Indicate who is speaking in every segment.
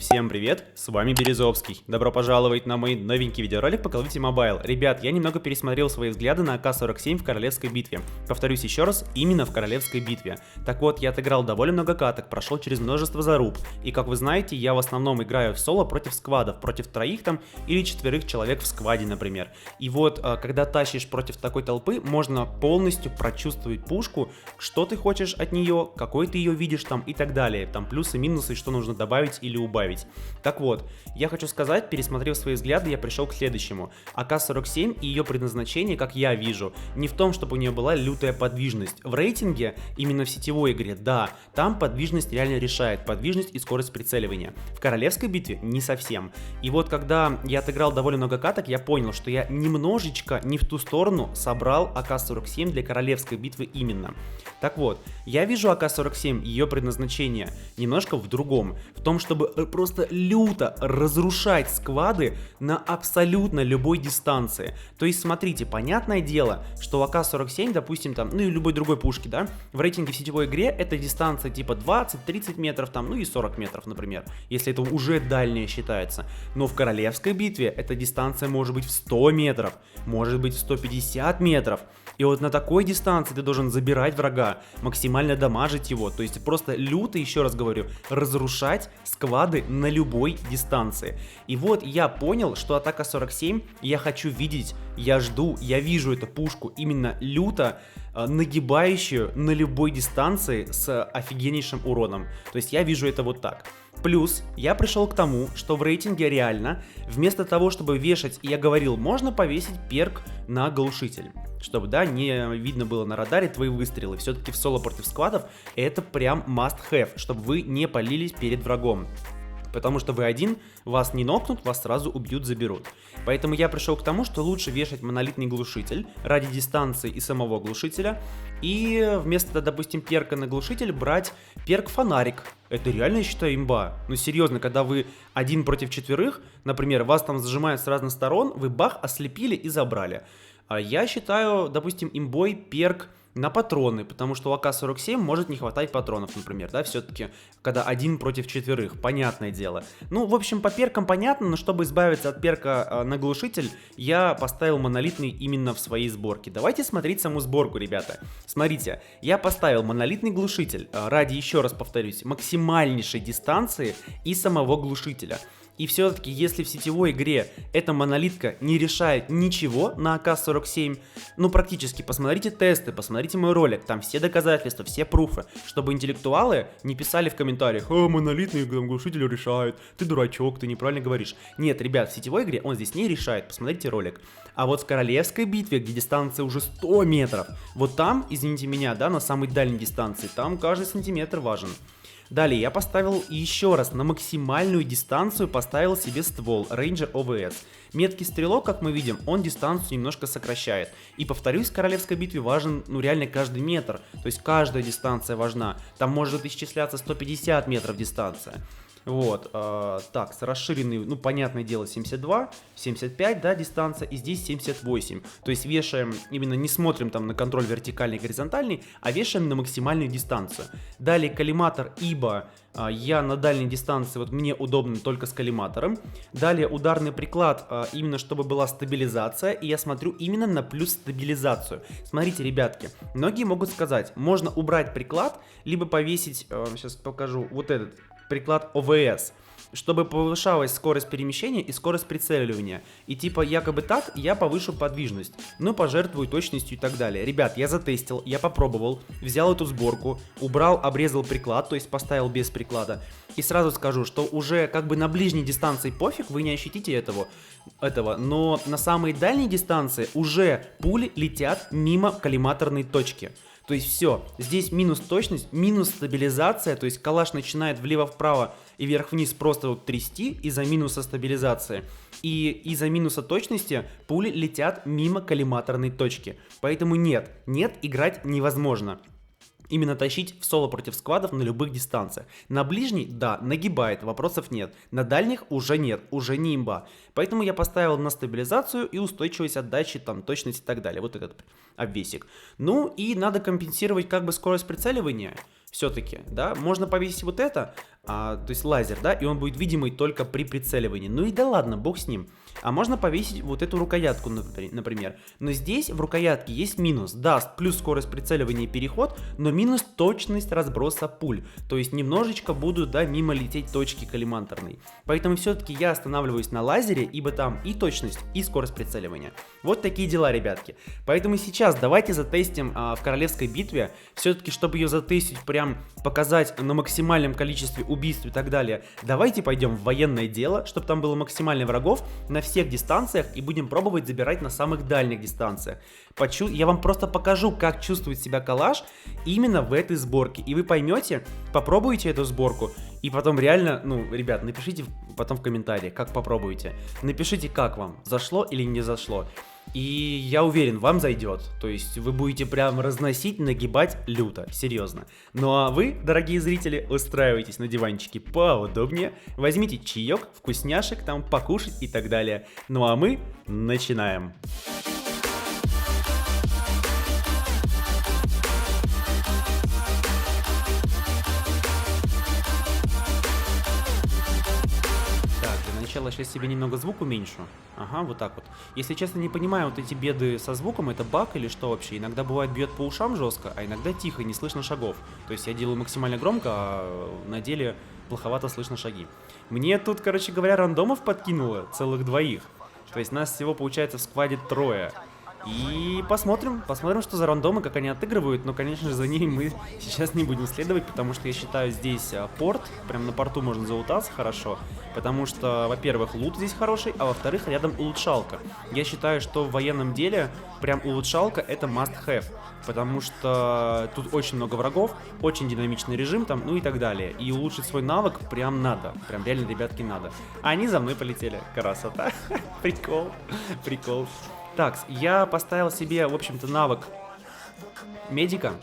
Speaker 1: Всем привет, с вами Березовский. Добро пожаловать на мой новенький видеоролик по Call of Duty Mobile. Ребят, я немного пересмотрел свои взгляды на АК-47 в Королевской битве. Повторюсь еще раз, именно в Королевской битве. Так вот, я отыграл довольно много каток, прошел через множество заруб. И как вы знаете, я в основном играю в соло против сквадов, против троих там или четверых человек в скваде, например. И вот, когда тащишь против такой толпы, можно полностью прочувствовать пушку, что ты хочешь от нее, какой ты ее видишь там и так далее. Там плюсы, минусы, что нужно добавить или убавить. Так вот, я хочу сказать, пересмотрев свои взгляды, я пришел к следующему. АК-47 и ее предназначение, как я вижу, не в том, чтобы у нее была лютая подвижность. В рейтинге, именно в сетевой игре, да, там подвижность реально решает, подвижность и скорость прицеливания. В Королевской битве не совсем. И вот когда я отыграл довольно много каток, я понял, что я немножечко не в ту сторону собрал АК-47 для Королевской битвы именно. Так вот, я вижу АК-47, ее предназначение немножко в другом. В том, чтобы просто люто разрушать сквады на абсолютно любой дистанции. То есть, смотрите, понятное дело, что АК-47, допустим, там, ну и любой другой пушки, да, в рейтинге в сетевой игре это дистанция типа 20-30 метров, там, ну и 40 метров, например, если это уже дальняя считается. Но в Королевской битве эта дистанция может быть в 100 метров, может быть в 150 метров. И вот на такой дистанции ты должен забирать врага, максимально дамажить его, то есть просто люто, еще раз говорю, разрушать сквады на любой дистанции. И вот я понял, что атака 47 я хочу видеть, я жду, я вижу эту пушку именно люто нагибающую на любой дистанции с офигеннейшим уроном. То есть я вижу это вот так. Плюс я пришел к тому, что в рейтинге реально, вместо того, чтобы вешать, я говорил, можно повесить перк на глушитель, чтобы, да, не видно было на радаре твои выстрелы. Все-таки в соло против сквадов это прям must have, чтобы вы не палились перед врагом. Потому что вы один, вас не нокнут, вас сразу убьют, заберут. Поэтому я пришел к тому, что лучше вешать монолитный глушитель ради дистанции и самого глушителя. И вместо, допустим, перка на глушитель брать перк-фонарик. Это реально, я считаю, имба. Ну серьезно, когда вы один против четверых, например, вас там зажимают с разных сторон, вы бах, ослепили и забрали. А я считаю, допустим, имбой перк на патроны, потому что у АК-47 может не хватать патронов, например, да, все-таки, когда один против четверых, понятное дело. Ну, в общем, по перкам понятно, но чтобы избавиться от перка на глушитель, я поставил монолитный именно в своей сборке. Давайте смотреть саму сборку, ребята. Смотрите, я поставил монолитный глушитель ради, еще раз повторюсь, максимальнейшей дистанции и самого глушителя. И все-таки, если в сетевой игре эта монолитка не решает ничего на АК-47, ну практически, посмотрите тесты, посмотрите мой ролик, там все доказательства, все пруфы, чтобы интеллектуалы не писали в комментариях, монолитный глушитель решает, ты дурачок, ты неправильно говоришь. Нет, ребят, в сетевой игре он здесь не решает, посмотрите ролик. А вот в Королевской битве, где дистанция уже 100 метров, вот там, извините меня, да, на самой дальней дистанции, там каждый сантиметр важен. Далее я поставил еще раз на максимальную дистанцию, поставил себе ствол Ranger OVS. Меткий стрелок, как мы видим, он дистанцию немножко сокращает. И повторюсь, в Королевской битве важен, ну реально каждый метр, то есть каждая дистанция важна. Там может исчисляться 150 метров дистанция. Вот, так, с расширенной, ну, понятное дело, 72, 75, да, дистанция, и здесь 78. То есть вешаем, именно не смотрим там на контроль вертикальный и горизонтальный, а вешаем на максимальную дистанцию. Далее коллиматор, ибо я на дальней дистанции, вот мне удобно только с коллиматором. Далее ударный приклад, именно чтобы была стабилизация, и я смотрю именно на плюс стабилизацию. Смотрите, ребятки, многие могут сказать, можно убрать приклад, либо повесить, сейчас покажу, вот этот приклад ОВС, чтобы повышалась скорость перемещения и скорость прицеливания. И типа якобы так я повышу подвижность, но пожертвую точностью и так далее. Ребят, я затестил, я попробовал, взял эту сборку, убрал, обрезал приклад, то есть поставил без приклада. И сразу скажу, что уже как бы на ближней дистанции пофиг, вы не ощутите этого, но на самой дальней дистанции уже пули летят мимо коллиматорной точки. То есть все, здесь минус точность, минус стабилизация, то есть калаш начинает влево-вправо и вверх-вниз просто вот трясти из-за минуса стабилизации. И из-за минуса точности пули летят мимо коллиматорной точки. Поэтому нет, играть невозможно. Именно тащить в соло против сквадов на любых дистанциях. На ближней, да, нагибает, вопросов нет. На дальних уже нет, уже не имба. Поэтому я поставил на стабилизацию и устойчивость отдачи, там, точность и так далее. Вот этот обвесик. Ну и надо компенсировать как бы скорость прицеливания. Все-таки, да, можно повесить вот это, то есть лазер, да, и он будет видимый только при прицеливании. Ну и да ладно, бог с ним. А можно повесить вот эту рукоятку, например. Но здесь в рукоятке есть минус. Да, плюс скорость прицеливания и переход, но минус точность разброса пуль. То есть немножечко будут, да, мимо лететь точки коллиматорной. Поэтому все-таки я останавливаюсь на лазере, ибо там и точность, и скорость прицеливания. Вот такие дела, ребятки. Поэтому сейчас давайте затестим в королевской битве. Все-таки, чтобы ее затестить, прям показать на максимальном количестве убийств и так далее, давайте пойдем в военное дело, чтобы там было максимально врагов на всех дистанциях и будем пробовать забирать на самых дальних дистанциях. Я вам просто покажу, как чувствует себя калаш именно в этой сборке. И вы поймете, попробуйте эту сборку. И потом реально, ну, ребят, напишите потом в комментариях, как попробуете. Напишите, как вам, зашло или не зашло. И я уверен, вам зайдет. То есть вы будете прям разносить, нагибать люто, серьезно. Ну а вы, дорогие зрители, устраивайтесь на диванчике поудобнее, возьмите чаек, вкусняшек, там покушать и так далее. Ну а мы начинаем. Сначала сейчас себе немного звук уменьшу. Ага, вот так вот. Если честно, не понимаю вот эти беды со звуком, это баг или что вообще? Иногда бывает бьет по ушам жестко, а иногда тихо, не слышно шагов. То есть я делаю максимально громко, а на деле плоховато слышно шаги. Мне тут, короче говоря, рандомов подкинуло целых двоих. То есть нас всего получается в скваде трое. И посмотрим, что за рандомы, как они отыгрывают, но, конечно же, за ними мы сейчас не будем следовать, потому что я считаю, здесь порт, прям на порту можно залутаться хорошо, потому что, во-первых, лут здесь хороший, а во-вторых, рядом улучшалка. Я считаю, что в военном деле прям улучшалка это must have, потому что тут очень много врагов, очень динамичный режим там, ну и так далее, и улучшить свой навык прям надо, прям реально, ребятки, надо. А они за мной полетели, красота, прикол, прикол. Так, я поставил себе, в общем-то, навык медика,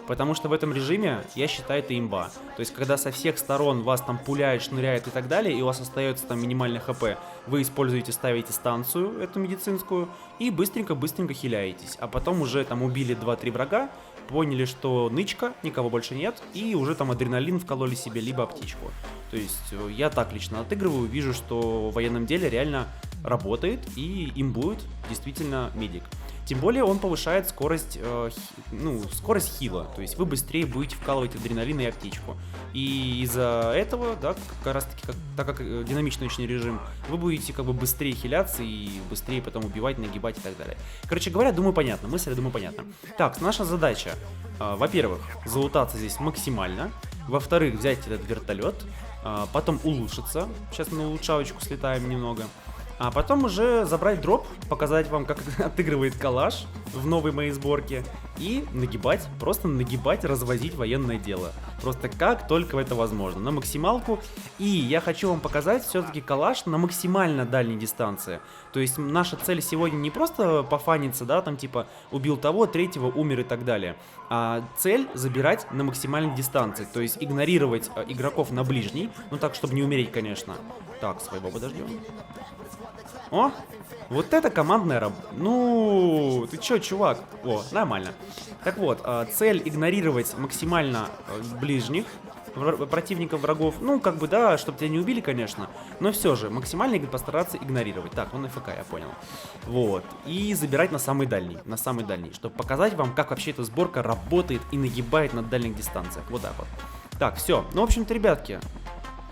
Speaker 1: потому что в этом режиме, я считаю, это имба. То есть, когда со всех сторон вас там пуляет, шныряет и так далее, и у вас остается там минимальный хп, вы используете, ставите станцию, эту медицинскую, и быстренько-быстренько хиляетесь. А потом уже там убили 2-3 врага, поняли, что нычка, никого больше нет, и уже там адреналин вкололи себе, либо аптечку. То есть, я так лично отыгрываю, вижу, что в военном деле реально работает, и им будет действительно медик. Тем более он повышает скорость, скорость хила, то есть вы быстрее будете вкалывать адреналин и аптечку. И из-за этого, да, как раз таки, так как динамичный очень режим, вы будете как бы быстрее хиляться и быстрее потом убивать, нагибать и так далее. Короче говоря, думаю, понятно, мысль, думаю, понятна. Так, наша задача, во-первых, залутаться здесь максимально, во-вторых, взять этот вертолет, потом улучшиться, сейчас на улучшалочку слетаем немного. А потом уже забрать дроп, показать вам, как отыгрывает калаш в новой моей сборке. И нагибать, просто нагибать, развозить военное дело. Просто как только это возможно, на максималку. И я хочу вам показать все-таки калаш на максимально дальней дистанции. То есть наша цель сегодня не просто пофаниться, да, там типа убил того, третьего, умер и так далее. А цель забирать на максимальной дистанции. То есть игнорировать игроков на ближней, ну так, чтобы не умереть, конечно. Так, своего подождем. О, вот это командная работа. Ну, ты чё, чувак? О, нормально. Так вот, цель игнорировать максимально ближних противников, врагов. Ну, как бы, да, чтобы тебя не убили, конечно. Но все же, максимально постараться игнорировать. Так, он АФК, я понял. Вот. И забирать на самый дальний. Чтобы показать вам, как вообще эта сборка работает и нагибает на дальних дистанциях. Вот так вот. Так, все. Ну, в общем-то, ребятки.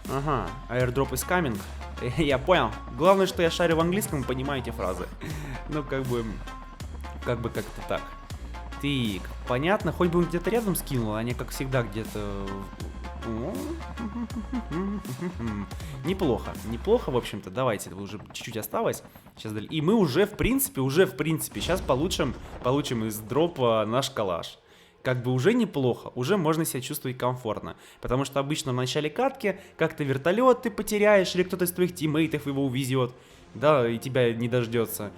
Speaker 1: Ага, airdrop is coming. Я понял. Главное, что я шарю в английском и понимаю эти фразы. Ну, как бы как-то так. Так, понятно. Хоть бы он где-то рядом скинул, а не как всегда где-то... Неплохо, в общем-то. Давайте, уже чуть-чуть осталось. Сейчас далее. И мы уже, в принципе, сейчас получим из дропа наш калаш. Как бы уже неплохо, уже можно себя чувствовать комфортно. Потому что обычно в начале катки как-то вертолет ты потеряешь, или кто-то из твоих тиммейтов его увезет, да, и тебя не дождется.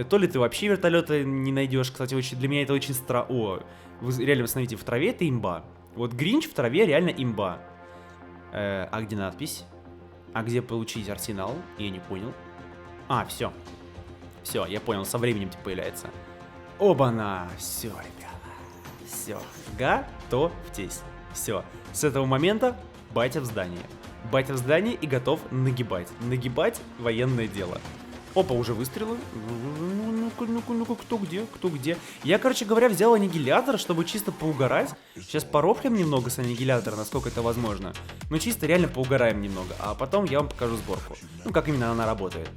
Speaker 1: То ли ты вообще вертолета не найдешь. Кстати, для меня это очень странно. О, вы реально смотрите, в траве это имба. Вот Гринч в траве реально имба. А где надпись? А где получить арсенал? Я не понял. А, все. Все, я понял, со временем типа появляется. Оба-на! Все, ребят. Все, готовьтесь. Все, с этого момента Батя в здании. Батя в здании и готов нагибать. Нагибать военное дело. Опа, уже выстрелы. Ну-ка, кто где, кто где. Я, короче говоря, взял аннигилятор, чтобы чисто поугарать. Сейчас порофлим немного с аннигилятора, насколько это возможно. Ну, чисто реально поугараем немного. А потом я вам покажу сборку. Ну, как именно она работает.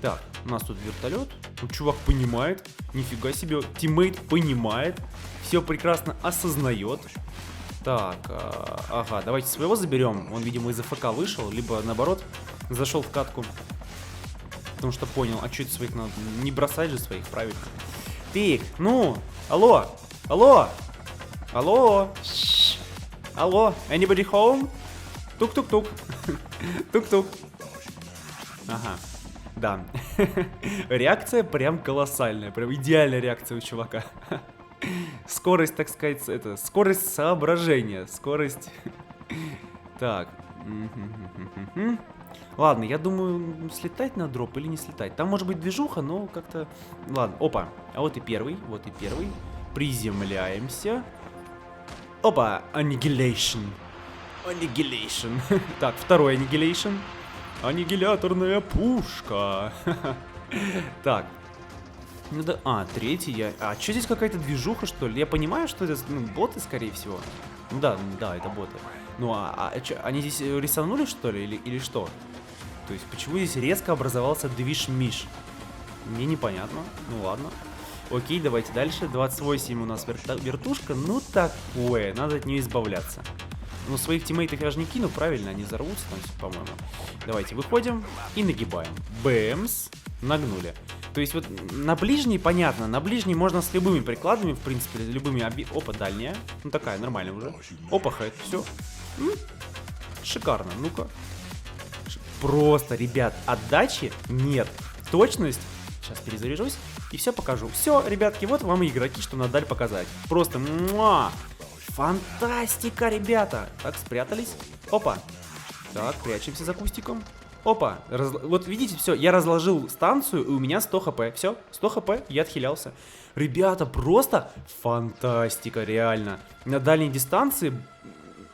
Speaker 1: Так, у нас тут вертолет. Ну, чувак понимает. Нифига себе. Тиммейт понимает. Все прекрасно осознает. Так, ага, давайте своего заберем. Он, видимо, из АФК вышел, либо наоборот, зашел в катку. Потому что понял, а что это своих надо? Не бросать же своих, правильно. Ты, ну, алло, алло, алло, алло, anybody home? Тук-тук-тук, тук-тук. Ага, да. Реакция прям колоссальная, прям идеальная реакция у чувака. Скорость, так сказать, это, скорость соображения, скорость... Так. Ладно, я думаю, слетать на дроп или не слетать. Там может быть движуха, но как-то... Ладно, опа. А вот и первый, вот и первый. Приземляемся. Опа, Annihilation. Annihilation. Так, второй Annihilation. Аннигиляторная пушка. Так. Ну да, третий я... А, что здесь какая-то движуха, что ли? Я понимаю, что это боты, скорее всего. Ну да, это боты. Ну они здесь рисанули, что ли, или что? То есть, почему здесь резко образовался движ-миш? Мне непонятно. Ну ладно. Окей, давайте дальше. 28 у нас вертушка. Ну такое, надо от нее избавляться. Ну, своих тиммейтов я же не кину, правильно? Они взорвутся там, по-моему. Давайте выходим и нагибаем. Бэмс. Нагнули. То есть вот на ближней, понятно, на ближней можно с любыми прикладами, в принципе, любыми Опа, дальняя. Ну такая, нормальная уже. Опа, хэт, все. Шикарно, ну-ка. Просто, ребят, отдачи нет. Точность. Сейчас перезаряжусь и все покажу. Все, ребятки, вот вам и игроки, что надо показать. Просто, фантастика, ребята. Так, спрятались. Опа. Так, прячемся за кустиком. Опа, вот видите, все, я разложил станцию, и у меня 100 хп. Все, 100 хп, я отхилялся. Ребята, просто фантастика, реально. На дальней дистанции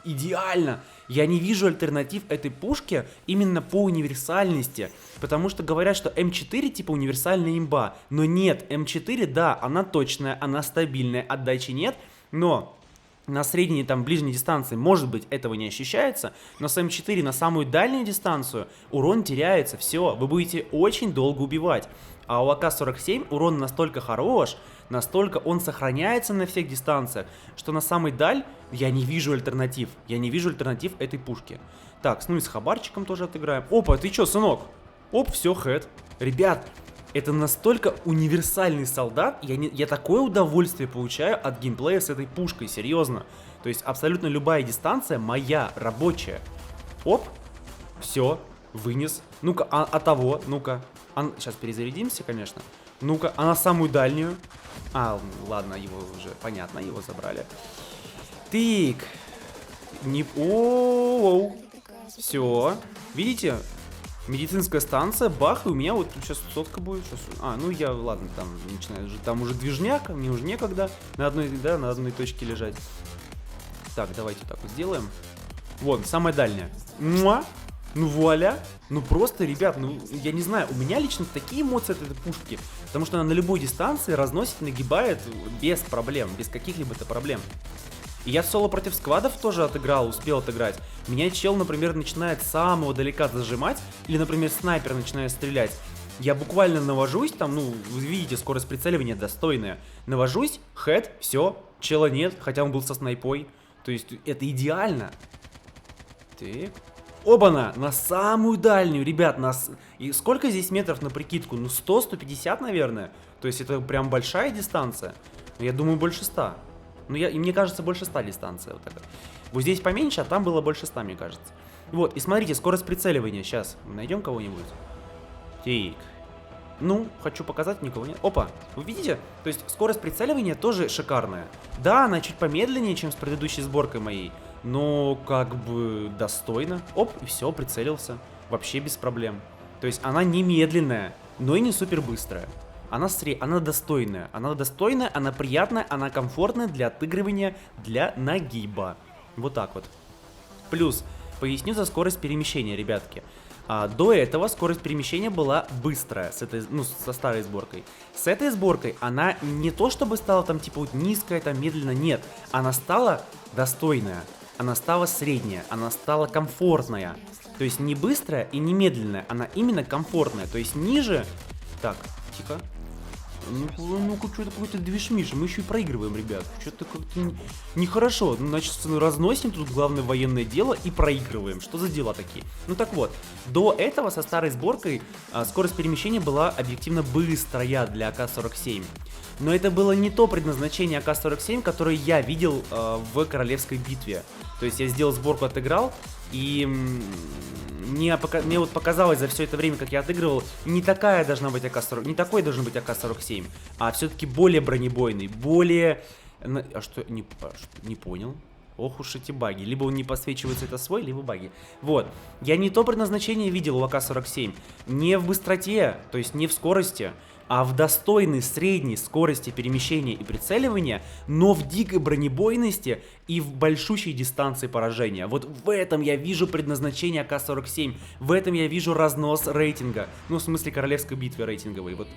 Speaker 1: идеально. Я не вижу альтернатив этой пушке именно по универсальности. Потому что говорят, что М4 типа универсальная имба. Но нет, М4, да, она точная, она стабильная, отдачи нет, но... На средней, там, ближней дистанции, может быть, этого не ощущается, но с М4 на самую дальнюю дистанцию урон теряется, все, вы будете очень долго убивать. А у АК-47 урон настолько хорош, настолько он сохраняется на всех дистанциях, что на самой даль я не вижу альтернатив. Я не вижу альтернатив этой пушки. Так, ну и с хабарчиком тоже отыграем. Опа, ты чё, сынок? Оп, все, хэт. Ребят, это настолько универсальный солдат, я такое удовольствие получаю от геймплея с этой пушкой, серьезно. То есть абсолютно любая дистанция моя, рабочая. Оп, все, вынес. Ну-ка, того, ну-ка. Сейчас перезарядимся, конечно. Ну-ка, а на самую дальнюю? Ладно, его уже, понятно, его забрали. Тык. Все, видите? Медицинская станция, бах, и у меня вот сейчас сотка будет. Сейчас... ну я, ладно, там начинаю, там уже движняк, мне уже некогда на одной точке лежать. Так, давайте так вот сделаем. Вон, самая дальняя. Ну вуаля. Ну просто, ребят, ну я не знаю, у меня лично такие эмоции от этой пушки. Потому что она на любой дистанции разносит, нагибает без проблем, без каких-либо проблем. И я в соло против сквадов тоже отыграл, успел отыграть. Меня чел, например, начинает с самого далека зажимать, или, например, снайпер начинает стрелять. Я буквально навожусь, там, ну, вы видите, скорость прицеливания достойная. Навожусь, хэт, все, чела нет, хотя он был со снайпой. То есть это идеально. Так. Оба-на, на самую дальнюю, ребят, И сколько здесь метров на прикидку? Ну, 100-150, наверное. То есть это прям большая дистанция. Я думаю, больше 100. Ну, мне кажется, больше 100 дистанция. Вот такая. Вот здесь поменьше, а там было больше 100, мне кажется. Вот, и смотрите, скорость прицеливания. Сейчас найдем кого-нибудь. Так. Ну, хочу показать, никого нет. Опа, вы видите? То есть скорость прицеливания тоже шикарная. Да, она чуть помедленнее, чем с предыдущей сборкой моей. Но как бы достойно. Оп, и все, прицелился. Вообще без проблем. То есть она не медленная, но и не супер быстрая. Она достойная, она приятная, она комфортная для отыгрывания, для нагиба. Вот так вот. Плюс, поясню за скорость перемещения, ребятки. До этого скорость перемещения была быстрая, со старой сборкой. С этой сборкой она не то чтобы стала там типа вот низкая, там медленно, нет. Она стала достойная, она стала средняя, она стала комфортная. То есть не быстрая и не медленная, она именно комфортная. То есть ниже... Так, тихо. Ну-ка, что-то какой-то движ-миш, мы еще и проигрываем, ребят. Что-то как-то нехорошо. Значит, разносим тут главное военное дело и проигрываем. Что за дела такие? Ну так вот, до этого со старой сборкой скорость перемещения была объективно быстрая для АК-47. Но это было не то предназначение АК-47, которое я видел в Королевской битве. То есть я сделал сборку, отыграл, и мне вот показалось за все это время, как я отыгрывал, не такой должен быть АК-47, а все-таки более бронебойный, более... Не понял. Ох уж эти баги. Либо он не подсвечивается, это свой, либо баги. Вот. Я не то предназначение видел у АК-47. Не в быстроте, то есть не в скорости, а в достойной средней скорости перемещения и прицеливания, но в дикой бронебойности и в большущей дистанции поражения. Вот в этом я вижу предназначение АК-47, в этом я вижу разнос рейтинга. Ну, в смысле королевской битвы рейтинговой, вот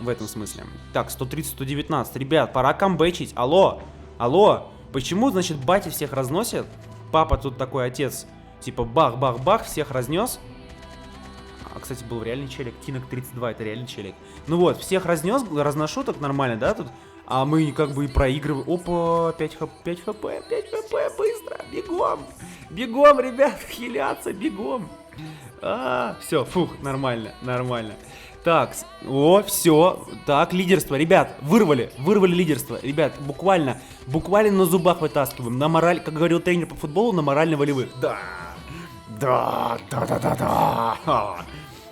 Speaker 1: в этом смысле. Так, 130-119, ребят, пора камбэчить, алло, почему, значит, батя всех разносит? Папа тут такой отец, типа бах-бах-бах, всех разнес. Кстати, был реальный челик, Тинок 32, это реальный челик. Ну вот, всех разношу так нормально, да, тут? А мы как бы и проигрываем. Опа, 5 хп, быстро, бегом, ребят, хиляться, бегом. Все, фух, нормально. Так, все, так, лидерство, ребят, вырвали лидерство, ребят, буквально на зубах вытаскиваем, на мораль, как говорил тренер по футболу, на морально-волевых. Да.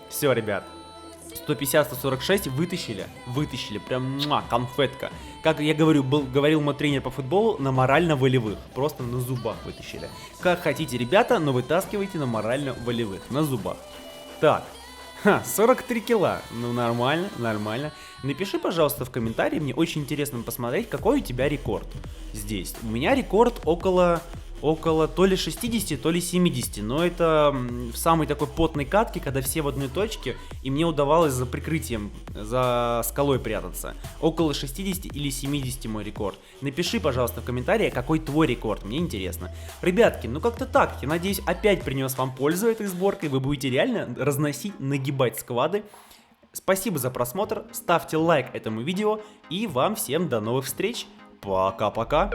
Speaker 1: Все, ребят. 150-146 вытащили, прям конфетка. Как я говорил мой тренер по футболу, на морально-волевых, просто на зубах вытащили. Как хотите, ребята, но вытаскивайте на морально-волевых, на зубах. Так, 43 килла, ну нормально. Напиши, пожалуйста, в комментарии, мне очень интересно посмотреть, какой у тебя рекорд здесь. У меня рекорд около то ли 60, то ли 70, но это в самой такой потной катке, когда все в одной точке, и мне удавалось за прикрытием, за скалой прятаться. Около 60 или 70 мой рекорд. Напиши, пожалуйста, в комментариях, какой твой рекорд, мне интересно. Ребятки, ну как-то так, я надеюсь, опять принес вам пользу этой сборкой, вы будете реально разносить, нагибать сквады. Спасибо за просмотр, ставьте лайк этому видео, и вам всем до новых встреч, пока-пока.